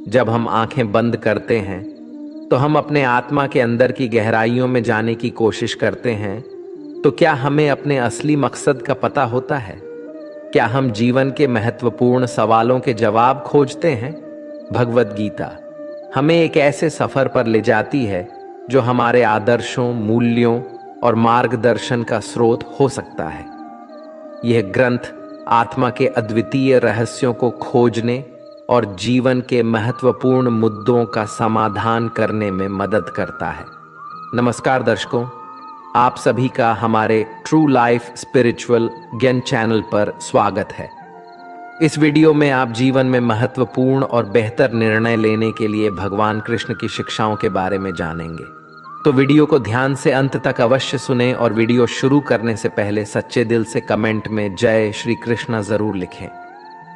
जब हम आंखें बंद करते हैं तो हम अपने आत्मा के अंदर की गहराइयों में जाने की कोशिश करते हैं। तो क्या हमें अपने असली मकसद का पता होता है? क्या हम जीवन के महत्वपूर्ण सवालों के जवाब खोजते हैं? भगवद गीता हमें एक ऐसे सफर पर ले जाती है जो हमारे आदर्शों, मूल्यों और मार्गदर्शन का स्रोत हो सकता है। यह ग्रंथ आत्मा के अद्वितीय रहस्यों को खोजने और जीवन के महत्वपूर्ण मुद्दों का समाधान करने में मदद करता है। नमस्कार दर्शकों, आप सभी का हमारे ट्रू लाइफ स्पिरिचुअल ज्ञान चैनल पर स्वागत है। इस वीडियो में आप जीवन में महत्वपूर्ण और बेहतर निर्णय लेने के लिए भगवान कृष्ण की शिक्षाओं के बारे में जानेंगे। तो वीडियो को ध्यान से अंत तक अवश्य सुनें और वीडियो शुरू करने से पहले सच्चे दिल से कमेंट में जय श्री कृष्ण जरूर लिखें।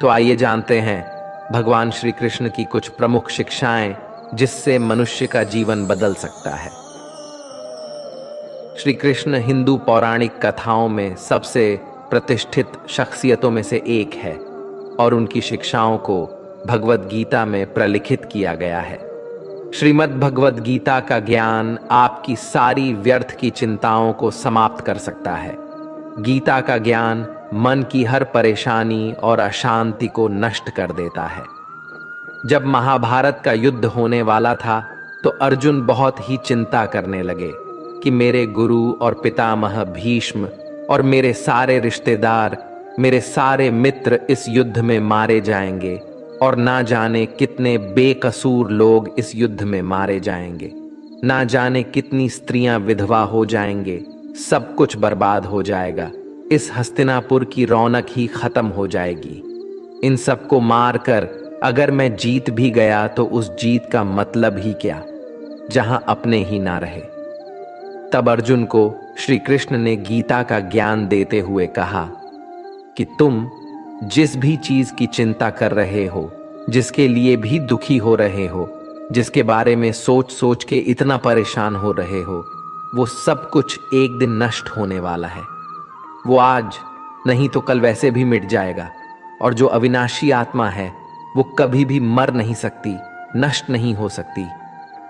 तो आइए जानते हैं भगवान श्री कृष्ण की कुछ प्रमुख शिक्षाएं जिससे मनुष्य का जीवन बदल सकता है। श्री कृष्ण हिंदू पौराणिक कथाओं में सबसे प्रतिष्ठित शख्सियतों में से एक है और उनकी शिक्षाओं को भगवद गीता में प्रलिखित किया गया है। श्रीमद् भगवद गीता का ज्ञान आपकी सारी व्यर्थ की चिंताओं को समाप्त कर सकता है। गीता का ज्ञान मन की हर परेशानी और अशांति को नष्ट कर देता है। जब महाभारत का युद्ध होने वाला था तो अर्जुन बहुत ही चिंता करने लगे कि मेरे गुरु और पितामह भीष्म और मेरे सारे रिश्तेदार, मेरे सारे मित्र इस युद्ध में मारे जाएंगे और ना जाने कितने बेकसूर लोग इस युद्ध में मारे जाएंगे, ना जाने कितनी स्त्रियां विधवा हो जाएंगे, सब कुछ बर्बाद हो जाएगा, इस हस्तिनापुर की रौनक ही खत्म हो जाएगी। इन सबको मारकर अगर मैं जीत भी गया तो उस जीत का मतलब ही क्या, जहां अपने ही ना रहे। तब अर्जुन को श्री कृष्ण ने गीता का ज्ञान देते हुए कहा कि तुम जिस भी चीज की चिंता कर रहे हो, जिसके लिए भी दुखी हो रहे हो, जिसके बारे में सोच सोच के इतना परेशान हो रहे हो, वो सब कुछ एक दिन नष्ट होने वाला है। वो आज नहीं तो कल वैसे भी मिट जाएगा और जो अविनाशी आत्मा है वो कभी भी मर नहीं सकती, नष्ट नहीं हो सकती।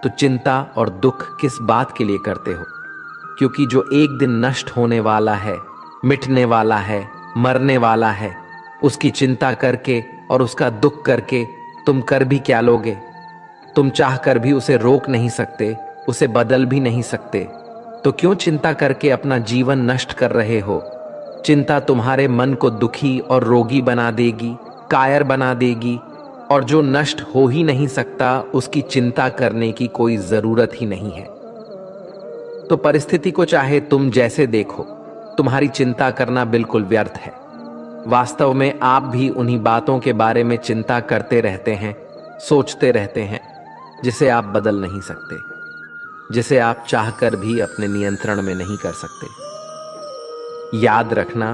तो चिंता और दुख किस बात के लिए करते हो? क्योंकि जो एक दिन नष्ट होने वाला है, मिटने वाला है, मरने वाला है, उसकी चिंता करके और उसका दुख करके तुम कर भी क्या लोगे? तुम चाह कर भी उसे रोक नहीं सकते, उसे बदल भी नहीं सकते। तो क्यों चिंता करके अपना जीवन नष्ट कर रहे हो? चिंता तुम्हारे मन को दुखी और रोगी बना देगी, कायर बना देगी, और जो नष्ट हो ही नहीं सकता उसकी चिंता करने की कोई जरूरत ही नहीं है। तो परिस्थिति को चाहे तुम जैसे देखो, तुम्हारी चिंता करना बिल्कुल व्यर्थ है। वास्तव में आप भी उन्हीं बातों के बारे में चिंता करते रहते हैं, सोचते रहते हैं, जिसे आप बदल नहीं सकते, जिसे आप चाहकर भी अपने नियंत्रण में नहीं कर सकते। याद रखना,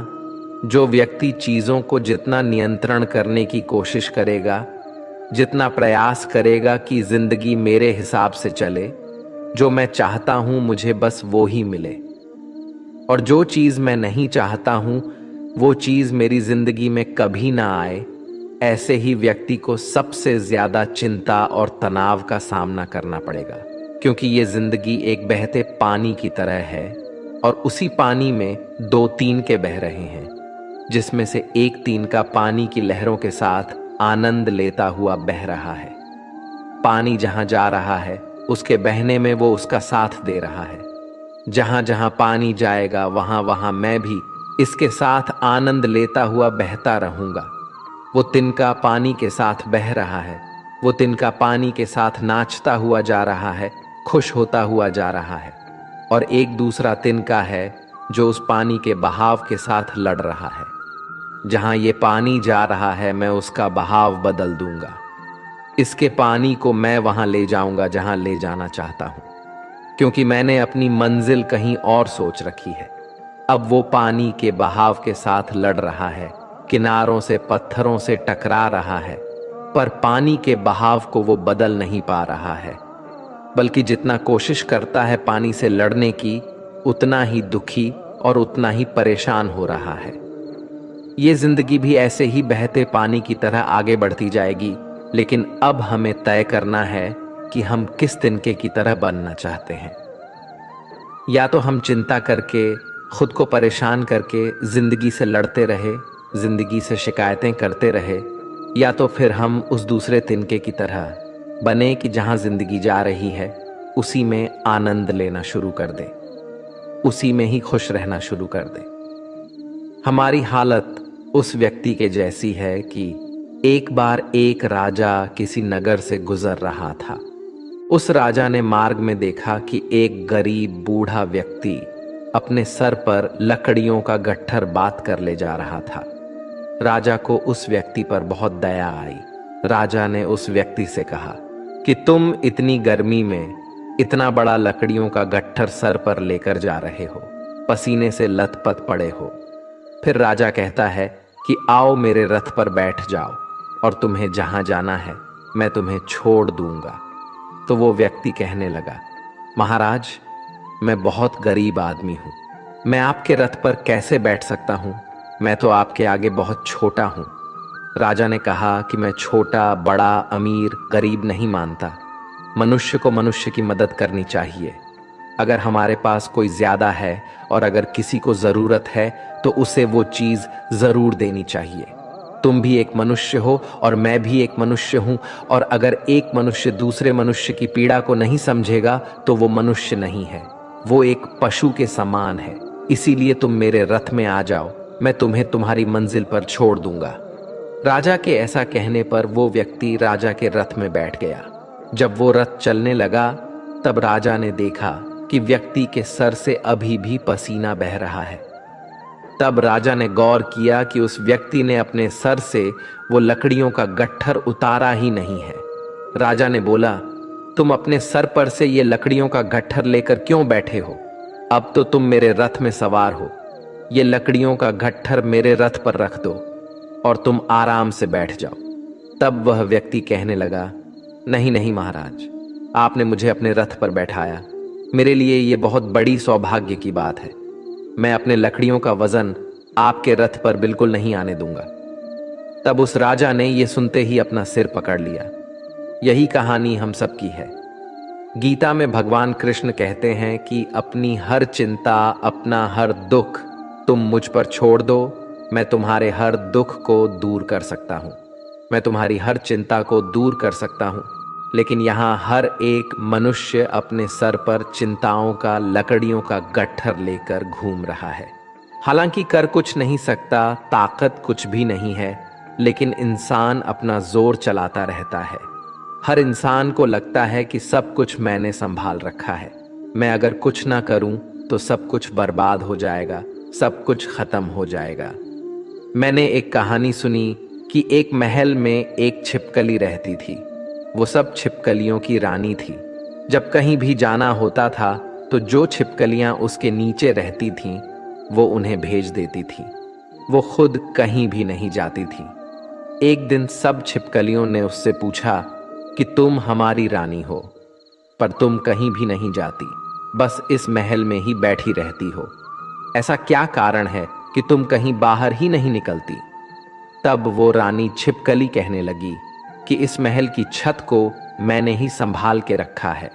जो व्यक्ति चीजों को जितना नियंत्रण करने की कोशिश करेगा, जितना प्रयास करेगा कि जिंदगी मेरे हिसाब से चले, जो मैं चाहता हूं मुझे बस वो ही मिले, और जो चीज मैं नहीं चाहता हूं वो चीज मेरी जिंदगी में कभी ना आए, ऐसे ही व्यक्ति को सबसे ज्यादा चिंता और तनाव का सामना करना पड़ेगा। क्योंकि ये जिंदगी एक बहते पानी की तरह है और उसी पानी में दो तिनके बह रहे हैं, जिसमें से एक तिनका पानी की लहरों के साथ आनंद लेता हुआ बह रहा है। पानी जहां जा रहा है उसके बहने में वो उसका साथ दे रहा है। जहां जहां पानी जाएगा वहां वहां मैं भी इसके साथ आनंद लेता हुआ बहता रहूंगा। वो तिनका पानी के साथ बह रहा है, वो तिनका पानी के साथ नाचता हुआ जा रहा है, खुश होता हुआ जा रहा है। और एक दूसरा तिनका है जो उस पानी के बहाव के साथ लड़ रहा है। जहां ये पानी जा रहा है मैं उसका बहाव बदल दूंगा, इसके पानी को मैं वहां ले जाऊंगा जहां ले जाना चाहता हूं, क्योंकि मैंने अपनी मंजिल कहीं और सोच रखी है। अब वो पानी के बहाव के साथ लड़ रहा है, किनारों से पत्थरों से टकरा रहा है, पर पानी के बहाव को वो बदल नहीं पा रहा है, बल्कि जितना कोशिश करता है पानी से लड़ने की, उतना ही दुखी और उतना ही परेशान हो रहा है। ये जिंदगी भी ऐसे ही बहते पानी की तरह आगे बढ़ती जाएगी, लेकिन अब हमें तय करना है कि हम किस तिनके की तरह बनना चाहते हैं। या तो हम चिंता करके, खुद को परेशान करके जिंदगी से लड़ते रहे, जिंदगी से शिकायतें करते रहे, या तो फिर हम उस दूसरे तिनके की तरह बने कि जहां जिंदगी जा रही है उसी में आनंद लेना शुरू कर दे, उसी में ही खुश रहना शुरू कर दे। हमारी हालत उस व्यक्ति के जैसी है कि एक बार एक राजा किसी नगर से गुजर रहा था। उस राजा ने मार्ग में देखा कि एक गरीब बूढ़ा व्यक्ति अपने सर पर लकड़ियों का गट्ठर बात कर ले जा रहा था। राजा को उस व्यक्ति पर बहुत दया आई। राजा ने उस व्यक्ति से कहा कि तुम इतनी गर्मी में इतना बड़ा लकड़ियों का गट्ठर सर पर लेकर जा रहे हो, पसीने से लथपथ पड़े हो। फिर राजा कहता है कि आओ मेरे रथ पर बैठ जाओ और तुम्हें जहां जाना है मैं तुम्हें छोड़ दूंगा। तो वो व्यक्ति कहने लगा, महाराज, मैं बहुत गरीब आदमी हूं, मैं आपके रथ पर कैसे बैठ सकता हूं? मैं तो आपके आगे बहुत छोटा हूं। राजा ने कहा कि मैं छोटा, बड़ा, अमीर, गरीब नहीं मानता। मनुष्य को मनुष्य की मदद करनी चाहिए। अगर हमारे पास कोई ज्यादा है और अगर किसी को जरूरत है तो उसे वो चीज जरूर देनी चाहिए। तुम भी एक मनुष्य हो और मैं भी एक मनुष्य हूं, और अगर एक मनुष्य दूसरे मनुष्य की पीड़ा को नहीं समझेगा तो वो मनुष्य नहीं है, वो एक पशु के समान है। इसीलिए तुम मेरे रथ में आ जाओ, मैं तुम्हें तुम्हारी मंजिल पर छोड़ दूंगा। राजा के ऐसा कहने पर वो व्यक्ति राजा के रथ में बैठ गया। जब वो रथ चलने लगा तब राजा ने देखा कि व्यक्ति के सर से अभी भी पसीना बह रहा है। तब राजा ने गौर किया कि उस व्यक्ति ने अपने सर से वो लकड़ियों का गट्ठर उतारा ही नहीं है। राजा ने बोला, तुम अपने सर पर से ये लकड़ियों का गट्ठर लेकर क्यों बैठे हो? अब तो तुम मेरे रथ में सवार हो, ये लकड़ियों का गट्ठर मेरे रथ पर रख दो और तुम आराम से बैठ जाओ। तब वह व्यक्ति कहने लगा, नहीं नहीं महाराज, आपने मुझे अपने रथ पर बैठाया, मेरे लिए ये बहुत बड़ी सौभाग्य की बात है। मैं अपने लकड़ियों का वजन आपके रथ पर बिल्कुल नहीं आने दूंगा। तब उस राजा ने ये सुनते ही अपना सिर पकड़ लिया। यही कहानी हम सब की है। गीता में भगवान कृष्ण कहते हैं कि अपनी हर चिंता, अपना हर दुख तुम मुझ पर छोड़ दो, मैं तुम्हारे हर दुख को दूर कर सकता हूं, मैं तुम्हारी हर चिंता को दूर कर सकता हूं। लेकिन यहाँ हर एक मनुष्य अपने सर पर चिंताओं का, लकड़ियों का गट्ठर लेकर घूम रहा है। हालांकि कर कुछ नहीं सकता, ताकत कुछ भी नहीं है, लेकिन इंसान अपना जोर चलाता रहता है। हर इंसान को लगता है कि सब कुछ मैंने संभाल रखा है, मैं अगर कुछ ना करूं तो सब कुछ बर्बाद हो जाएगा, सब कुछ खत्म हो जाएगा। मैंने एक कहानी सुनी कि एक महल में एक छिपकली रहती थी। वो सब छिपकलियों की रानी थी। जब कहीं भी जाना होता था तो जो छिपकलियां उसके नीचे रहती थीं वो उन्हें भेज देती थी, वो खुद कहीं भी नहीं जाती थी। एक दिन सब छिपकलियों ने उससे पूछा कि तुम हमारी रानी हो पर तुम कहीं भी नहीं जाती, बस इस महल में ही बैठी रहती हो, ऐसा क्या कारण है कि तुम कहीं बाहर ही नहीं निकलती? तब वो रानी छिपकली कहने लगी कि इस महल की छत को मैंने ही संभाल के रखा है,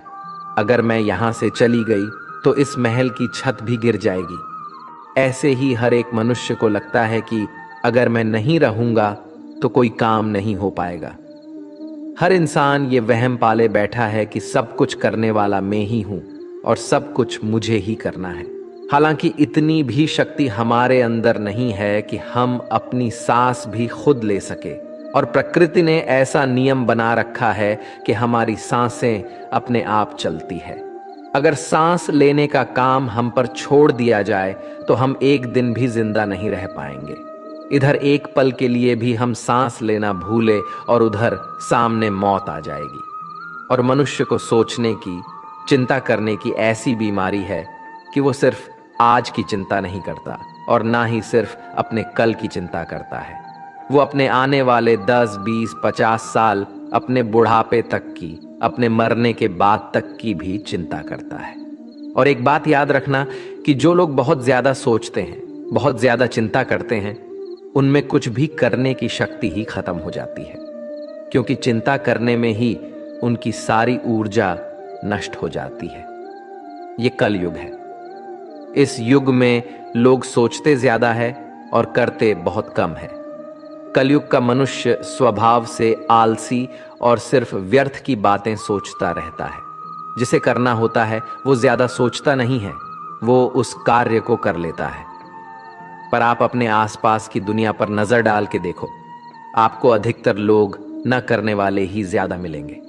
अगर मैं यहां से चली गई तो इस महल की छत भी गिर जाएगी। ऐसे ही हर एक मनुष्य को लगता है कि अगर मैं नहीं रहूंगा तो कोई काम नहीं हो पाएगा। हर इंसान ये वहम पाले बैठा है कि सब कुछ करने वाला मैं ही हूं और सब कुछ मुझे ही करना है। हालांकि इतनी भी शक्ति हमारे अंदर नहीं है कि हम अपनी सांस भी खुद ले सके, और प्रकृति ने ऐसा नियम बना रखा है कि हमारी सांसें अपने आप चलती है। अगर सांस लेने का काम हम पर छोड़ दिया जाए तो हम एक दिन भी जिंदा नहीं रह पाएंगे। इधर एक पल के लिए भी हम सांस लेना भूले और उधर सामने मौत आ जाएगी। और मनुष्य को सोचने की, चिंता करने की ऐसी बीमारी है कि वो सिर्फ आज की चिंता नहीं करता और ना ही सिर्फ अपने कल की चिंता करता है, वो अपने आने वाले 10, 20, 50 साल, अपने बुढ़ापे तक की, अपने मरने के बाद तक की भी चिंता करता है। और एक बात याद रखना कि जो लोग बहुत ज्यादा सोचते हैं, बहुत ज्यादा चिंता करते हैं, उनमें कुछ भी करने की शक्ति ही खत्म हो जाती है, क्योंकि चिंता करने में ही उनकी सारी ऊर्जा नष्ट हो जाती है। ये कलयुग है। इस युग में लोग सोचते ज्यादा है और करते बहुत कम है। कलयुग का मनुष्य स्वभाव से आलसी और सिर्फ व्यर्थ की बातें सोचता रहता है। जिसे करना होता है वो ज्यादा सोचता नहीं है, वो उस कार्य को कर लेता है। पर आप अपने आसपास की दुनिया पर नजर डाल के देखो, आपको अधिकतर लोग न करने वाले ही ज्यादा मिलेंगे।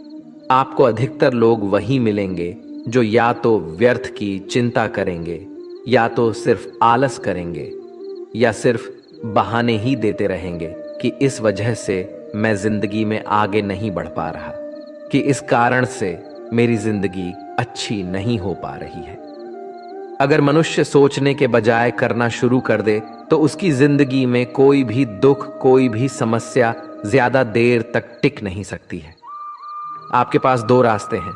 आपको अधिकतर लोग वही मिलेंगे जो या तो व्यर्थ की चिंता करेंगे, या तो सिर्फ आलस करेंगे, या सिर्फ बहाने ही देते रहेंगे कि इस वजह से मैं जिंदगी में आगे नहीं बढ़ पा रहा, कि इस कारण से मेरी जिंदगी अच्छी नहीं हो पा रही है। अगर मनुष्य सोचने के बजाय करना शुरू कर दे तो उसकी जिंदगी में कोई भी दुख, कोई भी समस्या ज्यादा देर तक टिक नहीं सकती है। आपके पास दो रास्ते हैं।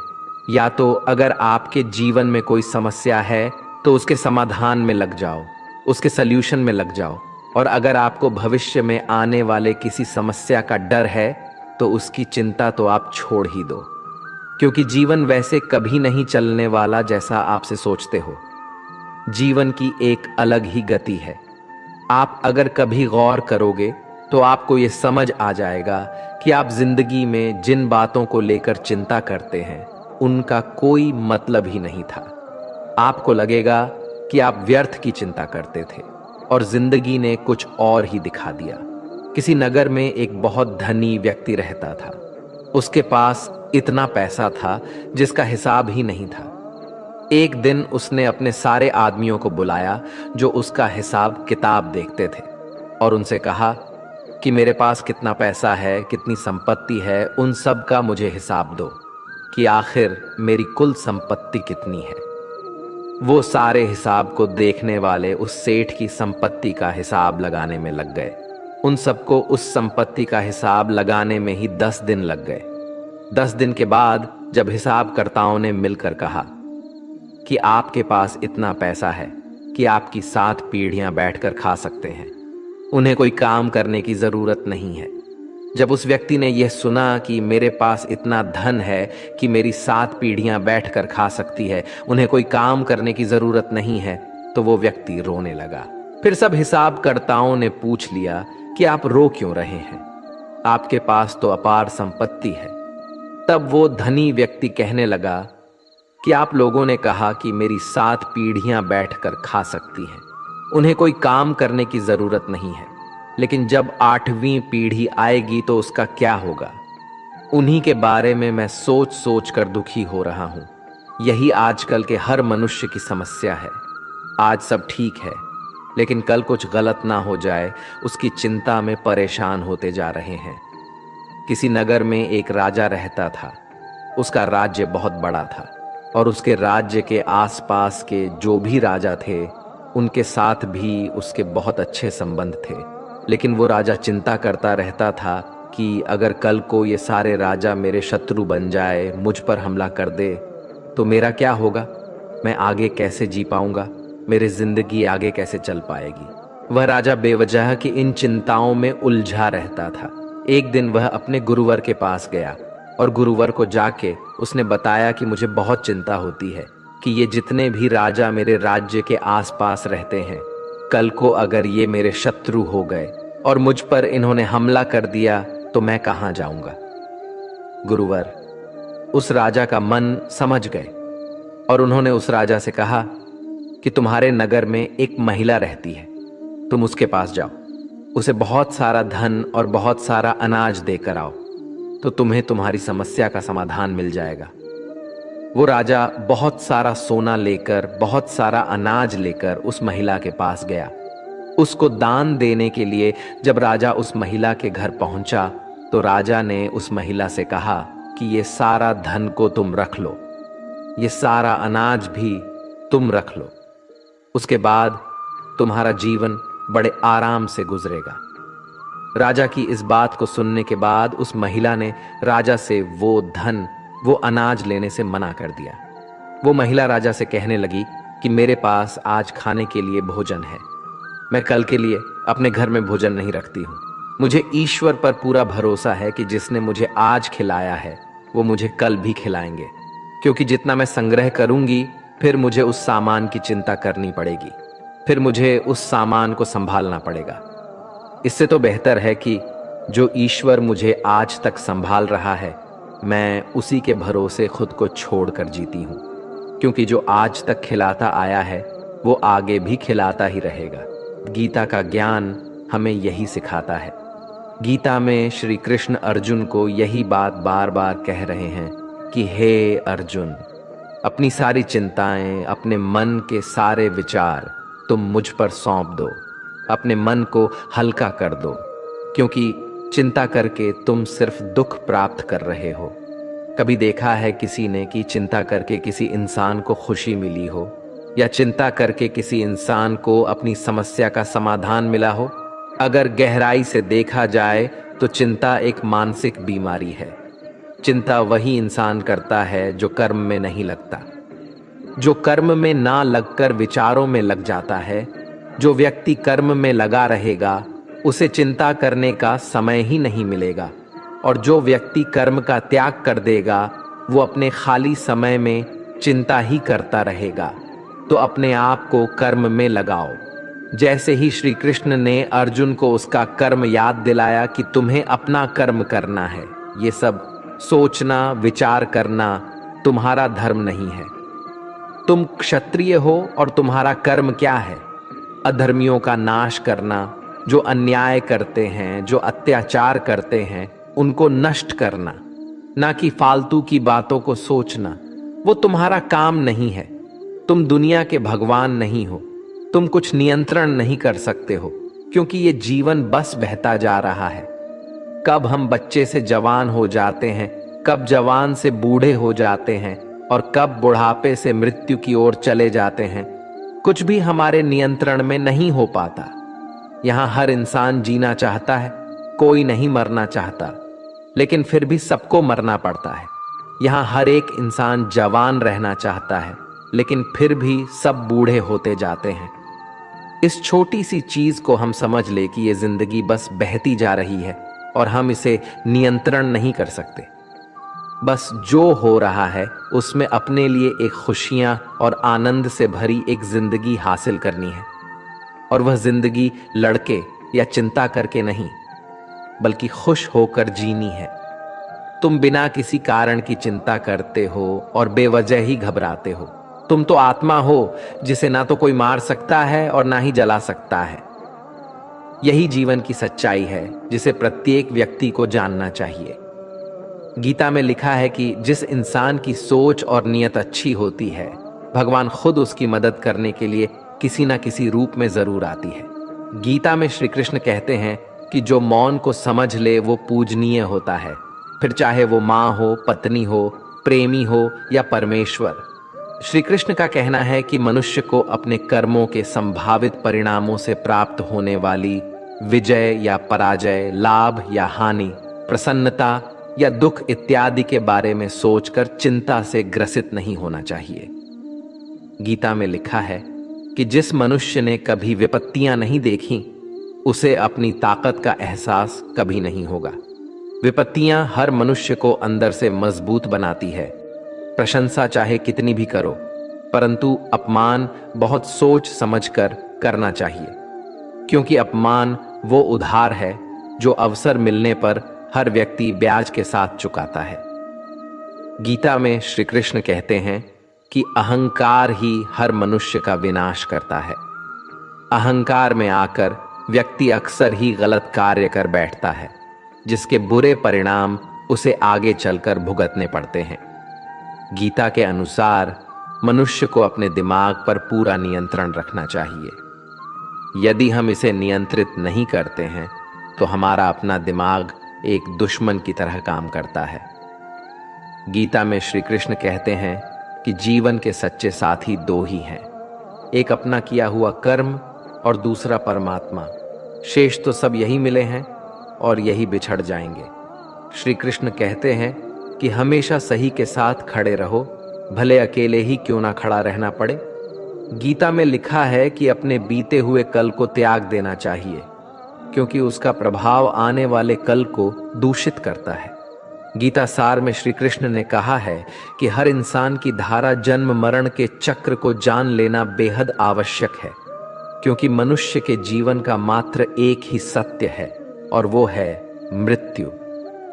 या तो अगर आपके जीवन में कोई समस्या है तो उसके समाधान में लग जाओ, उसके सल्यूशन में लग जाओ। और अगर आपको भविष्य में आने वाले किसी समस्या का डर है तो उसकी चिंता तो आप छोड़ ही दो, क्योंकि जीवन वैसे कभी नहीं चलने वाला जैसा आपसे सोचते हो। जीवन की एक अलग ही गति है। आप अगर कभी गौर करोगे तो आपको यह समझ आ जाएगा कि आप जिंदगी में जिन बातों को लेकर चिंता करते हैं उनका कोई मतलब ही नहीं था। आपको लगेगा कि आप व्यर्थ की चिंता करते थे और जिंदगी ने कुछ और ही दिखा दिया। किसी नगर में एक बहुत धनी व्यक्ति रहता था। उसके पास इतना पैसा था जिसका हिसाब ही नहीं था। एक दिन उसने अपने सारे आदमियों को बुलाया जो उसका हिसाब किताब देखते थे, और उनसे कहा कि मेरे पास कितना पैसा है, कितनी संपत्ति है, उन सब का मुझे हिसाब दो कि आखिर मेरी कुल संपत्ति कितनी है। वो सारे हिसाब को देखने वाले उस सेठ की संपत्ति का हिसाब लगाने में लग गए। उन सबको उस संपत्ति का हिसाब लगाने में ही 10 दिन लग गए। 10 दिन के बाद जब हिसाबकर्ताओं ने मिलकर कहा कि आपके पास इतना पैसा है कि आपकी 7 पीढ़ियां बैठकर खा सकते हैं, उन्हें कोई काम करने की जरूरत नहीं है। जब उस व्यक्ति ने यह सुना कि मेरे पास इतना धन है कि मेरी 7 पीढ़ियां बैठकर खा सकती है, उन्हें कोई काम करने की जरूरत नहीं है, तो वो व्यक्ति रोने लगा। फिर सब हिसाबकर्ताओं ने पूछ लिया कि आप रो क्यों रहे हैं, आपके पास तो अपार संपत्ति है। तब वो धनी व्यक्ति कहने लगा कि आप लोगों ने कहा कि मेरी 7 पीढ़ियां बैठकर खा सकती हैं, उन्हें कोई काम करने की जरूरत नहीं है, लेकिन जब 8वीं पीढ़ी आएगी तो उसका क्या होगा? उन्हीं के बारे में मैं सोच सोच कर दुखी हो रहा हूं। यही आजकल के हर मनुष्य की समस्या है। आज सब ठीक है, लेकिन कल कुछ गलत ना हो जाए, उसकी चिंता में परेशान होते जा रहे हैं। किसी नगर में एक राजा रहता था। उसका राज्य बहुत बड़ा था और उसके राज्य के आसपास के जो भी राजा थे उनके साथ भी उसके बहुत अच्छे संबंध थे। लेकिन वो राजा चिंता करता रहता था कि अगर कल को ये सारे राजा मेरे शत्रु बन जाए, मुझ पर हमला कर दे, तो मेरा क्या होगा? मैं आगे कैसे जी पाऊंगा? मेरी जिंदगी आगे कैसे चल पाएगी? वह राजा बेवजह की इन चिंताओं में उलझा रहता था। एक दिन वह अपने गुरुवर के पास गया और गुरुवर को जाके उसने बताया कि मुझे बहुत चिंता होती है कि ये जितने भी राजा मेरे राज्य के आसपास रहते हैं, कल को अगर ये मेरे शत्रु हो गए और मुझ पर इन्होंने हमला कर दिया तो मैं कहां जाऊंगा? गुरुवर उस राजा का मन समझ गए और उन्होंने उस राजा से कहा कि तुम्हारे नगर में एक महिला रहती है, तुम उसके पास जाओ, उसे बहुत सारा धन और बहुत सारा अनाज देकर आओ, तो तुम्हें तुम्हारी समस्या का समाधान मिल जाएगा। वो राजा बहुत सारा सोना लेकर, बहुत सारा अनाज लेकर उस महिला के पास गया। उसको दान देने के लिए जब राजा उस महिला के घर पहुंचा तो राजा ने उस महिला से कहा कि ये सारा धन को तुम रख लो, ये सारा अनाज भी तुम रख लो, उसके बाद तुम्हारा जीवन बड़े आराम से गुजरेगा। राजा की इस बात को सुनने के बाद उस महिला ने राजा से वो धन, वो अनाज लेने से मना कर दिया। वो महिला राजा से कहने लगी कि मेरे पास आज खाने के लिए भोजन है, मैं कल के लिए अपने घर में भोजन नहीं रखती हूँ। मुझे ईश्वर पर पूरा भरोसा है कि जिसने मुझे आज खिलाया है वो मुझे कल भी खिलाएंगे, क्योंकि जितना मैं संग्रह करूंगी फिर मुझे उस सामान की चिंता करनी पड़ेगी, फिर मुझे उस सामान को संभालना पड़ेगा। इससे तो बेहतर है कि जो ईश्वर मुझे आज तक संभाल रहा है मैं उसी के भरोसे खुद को छोड़कर जीती हूँ, क्योंकि जो आज तक खिलाता आया है वो आगे भी खिलाता ही रहेगा। गीता का ज्ञान हमें यही सिखाता है। गीता में श्री कृष्ण अर्जुन को यही बात बार बार कह रहे हैं कि हे अर्जुन, अपनी सारी चिंताएं, अपने मन के सारे विचार तुम मुझ पर सौंप दो, अपने मन को हल्का कर दो, क्योंकि चिंता करके तुम सिर्फ दुख प्राप्त कर रहे हो। कभी देखा है किसी ने कि चिंता करके किसी इंसान को खुशी मिली हो, या चिंता करके किसी इंसान को अपनी समस्या का समाधान मिला हो? अगर गहराई से देखा जाए तो चिंता एक मानसिक बीमारी है। चिंता वही इंसान करता है जो कर्म में नहीं लगता, जो कर्म में ना लगकर विचारों में लग जाता है। जो व्यक्ति कर्म में लगा रहेगा उसे चिंता करने का समय ही नहीं मिलेगा, और जो व्यक्ति कर्म का त्याग कर देगा वो अपने खाली समय में चिंता ही करता रहेगा। तो अपने आप को कर्म में लगाओ। जैसे ही श्री कृष्ण ने अर्जुन को उसका कर्म याद दिलाया कि तुम्हें अपना कर्म करना है, ये सब सोचना विचार करना तुम्हारा धर्म नहीं है। तुम क्षत्रिय हो और तुम्हारा कर्म क्या है? अधर्मियों का नाश करना, जो अन्याय करते हैं, जो अत्याचार करते हैं, उनको नष्ट करना, ना कि फालतू की बातों को सोचना। वो तुम्हारा काम नहीं है। तुम दुनिया के भगवान नहीं हो। तुम कुछ नियंत्रण नहीं कर सकते हो, क्योंकि ये जीवन बस बहता जा रहा है। कब हम बच्चे से जवान हो जाते हैं, कब जवान से बूढ़े हो जाते हैं, और कब बुढ़ापे से मृत्यु की ओर चले जाते हैं, कुछ भी हमारे नियंत्रण में नहीं हो पाता। यहाँ हर इंसान जीना चाहता है, कोई नहीं मरना चाहता, लेकिन फिर भी सबको मरना पड़ता है। यहाँ हर एक इंसान जवान रहना चाहता है, लेकिन फिर भी सब बूढ़े होते जाते हैं। इस छोटी सी चीज को हम समझ ले कि ये जिंदगी बस बहती जा रही है और हम इसे नियंत्रण नहीं कर सकते। बस जो हो रहा है उसमें अपने लिए एक खुशियां और आनंद से भरी एक जिंदगी हासिल करनी है, और वह जिंदगी लड़के या चिंता करके नहीं, बल्कि खुश होकर जीनी है। तुम बिना किसी कारण की चिंता करते हो और बेवजह ही घबराते हो। तुम तो आत्मा हो जिसे ना तो कोई मार सकता है और ना ही जला सकता है। यही जीवन की सच्चाई है जिसे प्रत्येक व्यक्ति को जानना चाहिए। गीता में लिखा है कि जिस इंसान की सोच और नियत अच्छी होती है, भगवान खुद उसकी मदद करने के लिए किसी ना किसी रूप में जरूर आती है। गीता में श्री कृष्ण कहते हैं कि जो मौन को समझ ले वो पूजनीय होता है, फिर चाहे वो माँ हो, पत्नी हो, प्रेमी हो या परमेश्वर। श्री कृष्ण का कहना है कि मनुष्य को अपने कर्मों के संभावित परिणामों से प्राप्त होने वाली विजय या पराजय, लाभ या हानि, प्रसन्नता या दुख इत्यादि के बारे में सोचकर चिंता से ग्रसित नहीं होना चाहिए। गीता में लिखा है कि जिस मनुष्य ने कभी विपत्तियां नहीं देखी उसे अपनी ताकत का एहसास कभी नहीं होगा। विपत्तियां हर मनुष्य को अंदर से मजबूत बनाती है। प्रशंसा चाहे कितनी भी करो, परंतु अपमान बहुत सोच समझकर करना चाहिए, क्योंकि अपमान वो उधार है जो अवसर मिलने पर हर व्यक्ति ब्याज के साथ चुकाता है। गीता में श्री कृष्ण कहते हैं कि अहंकार ही हर मनुष्य का विनाश करता है। अहंकार में आकर व्यक्ति अक्सर ही गलत कार्य कर बैठता है, जिसके बुरे परिणाम उसे आगे चलकर भुगतने पड़ते हैं। गीता के अनुसार मनुष्य को अपने दिमाग पर पूरा नियंत्रण रखना चाहिए। यदि हम इसे नियंत्रित नहीं करते हैं तो हमारा अपना दिमाग एक दुश्मन की तरह काम करता है। गीता में श्री कृष्ण कहते हैं कि जीवन के सच्चे साथी दो ही हैं, एक अपना किया हुआ कर्म और दूसरा परमात्मा। शेष तो सब यही मिले हैं और यही बिछड़ जाएंगे। श्री कृष्ण कहते हैं कि हमेशा सही के साथ खड़े रहो, भले अकेले ही क्यों ना खड़ा रहना पड़े। गीता में लिखा है कि अपने बीते हुए कल को त्याग देना चाहिए, क्योंकि उसका प्रभाव आने वाले कल को दूषित करता है। गीता सार में श्री कृष्ण ने कहा है कि हर इंसान की धारा जन्म मरण के चक्र को जान लेना बेहद आवश्यक है, क्योंकि मनुष्य के जीवन का मात्र एक ही सत्य है और वो है मृत्यु।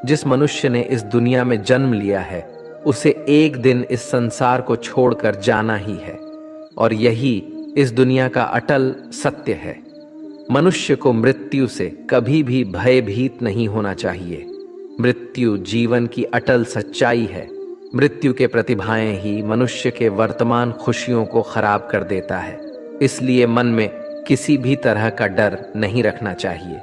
जिस मनुष्य ने इस दुनिया में जन्म लिया है उसे एक दिन इस संसार को छोड़कर जाना ही है, और यही इस दुनिया का अटल सत्य है। मनुष्य को मृत्यु से कभी भी भयभीत नहीं होना चाहिए। मृत्यु जीवन की अटल सच्चाई है। मृत्यु के प्रतिभाएं ही मनुष्य के वर्तमान खुशियों को खराब कर देता है। इसलिए मन में किसी भी तरह का डर नहीं रखना चाहिए।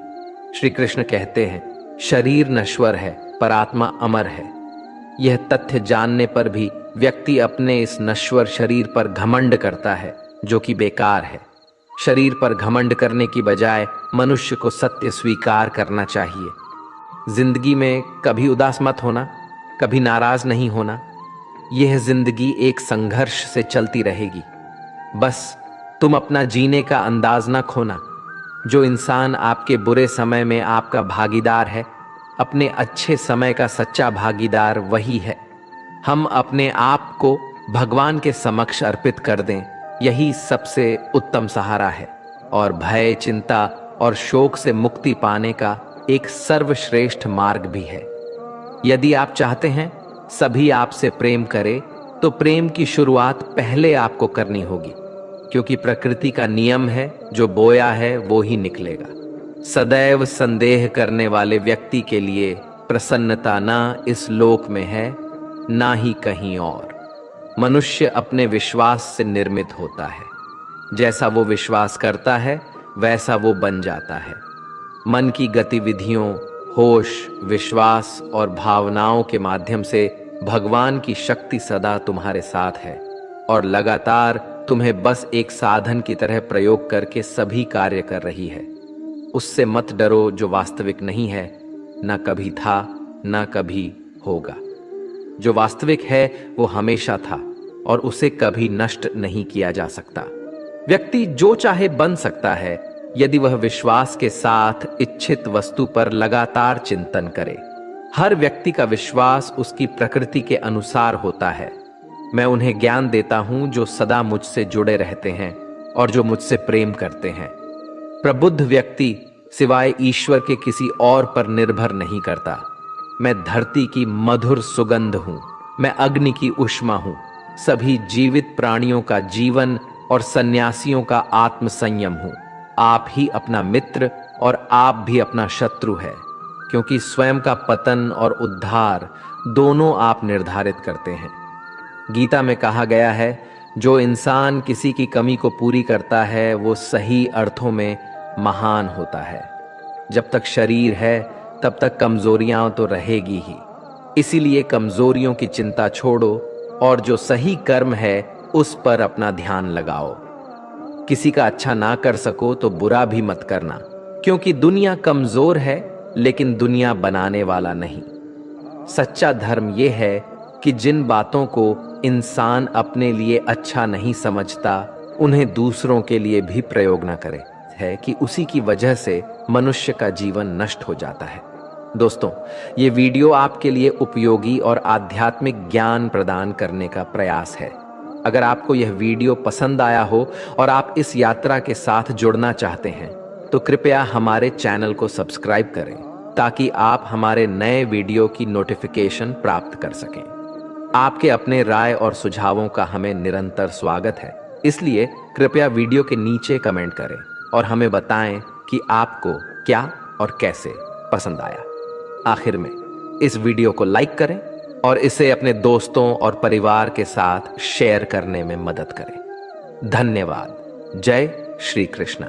श्री कृष्ण कहते हैं, शरीर नश्वर है पर आत्मा अमर है। यह तथ्य जानने पर भी व्यक्ति अपने इस नश्वर शरीर पर घमंड करता है, जो कि बेकार है। शरीर पर घमंड करने की बजाय मनुष्य को सत्य स्वीकार करना चाहिए। जिंदगी में कभी उदास मत होना, कभी नाराज नहीं होना। यह जिंदगी एक संघर्ष से चलती रहेगी। बस तुम अपना जीने का अंदाज न खोना। जो इंसान आपके बुरे समय में आपका भागीदार है, अपने अच्छे समय का सच्चा भागीदार वही है। हम अपने आप को भगवान के समक्ष अर्पित कर दें, यही सबसे उत्तम सहारा है और भय, चिंता और शोक से मुक्ति पाने का एक सर्वश्रेष्ठ मार्ग भी है। यदि आप चाहते हैं सभी आपसे प्रेम करें, तो प्रेम की शुरुआत पहले आपको करनी होगी, क्योंकि प्रकृति का नियम है, जो बोया है वो ही निकलेगा। सदैव संदेह करने वाले व्यक्ति के लिए प्रसन्नता ना इस लोक में है, ना ही कहीं और। मनुष्य अपने विश्वास से निर्मित होता है। जैसा वो विश्वास करता है वैसा वो बन जाता है। मन की गतिविधियों, होश, विश्वास और भावनाओं के माध्यम से भगवान की शक्ति सदा तुम्हारे साथ है और लगातार तुम्हें बस एक साधन की तरह प्रयोग करके सभी कार्य कर रही है। उससे मत डरो जो वास्तविक नहीं है, ना कभी था, ना कभी होगा। जो वास्तविक है वो हमेशा था और उसे कभी नष्ट नहीं किया जा सकता। व्यक्ति जो चाहे बन सकता है यदि वह विश्वास के साथ इच्छित वस्तु पर लगातार चिंतन करे। हर व्यक्ति का विश्वास उसकी प्रकृति के अनुसार होता है। मैं उन्हें ज्ञान देता हूं जो सदा मुझसे जुड़े रहते हैं और जो मुझसे प्रेम करते हैं। प्रबुद्ध व्यक्ति सिवाय ईश्वर के किसी और पर निर्भर नहीं करता। मैं धरती की मधुर सुगंध हूं, मैं अग्नि की ऊष्मा हूं, सभी जीवित प्राणियों का जीवन और सन्यासियों का आत्म संयम हूं। आप ही अपना मित्र और आप भी अपना शत्रु है, क्योंकि स्वयं का पतन और उद्धार दोनों आप निर्धारित करते हैं। गीता में कहा गया है, जो इंसान किसी की कमी को पूरी करता है वो सही अर्थों में महान होता है। जब तक शरीर है तब तक कमजोरियां तो रहेगी ही। इसीलिए कमजोरियों की चिंता छोड़ो और जो सही कर्म है उस पर अपना ध्यान लगाओ। किसी का अच्छा ना कर सको तो बुरा भी मत करना, क्योंकि दुनिया कमजोर है लेकिन दुनिया बनाने वाला नहीं। सच्चा धर्म यह है कि जिन बातों को इंसान अपने लिए अच्छा नहीं समझता उन्हें दूसरों के लिए भी प्रयोग न करे, है कि उसी की वजह से मनुष्य का जीवन नष्ट हो जाता है। दोस्तों, ये वीडियो आपके लिए उपयोगी और आध्यात्मिक ज्ञान प्रदान करने का प्रयास है। अगर आपको यह वीडियो पसंद आया हो और आप इस यात्रा के साथ जुड़ना चाहते हैं तो कृपया हमारे चैनल को सब्सक्राइब करें, ताकि आप हमारे नए वीडियो की नोटिफिकेशन प्राप्त कर सकें। आपके अपने राय और सुझावों का हमें निरंतर स्वागत है, इसलिए कृपया वीडियो के नीचे कमेंट करें और हमें बताएं कि आपको क्या और कैसे पसंद आया। आखिर में इस वीडियो को लाइक करें और इसे अपने दोस्तों और परिवार के साथ शेयर करने में मदद करें। धन्यवाद। जय श्री कृष्ण।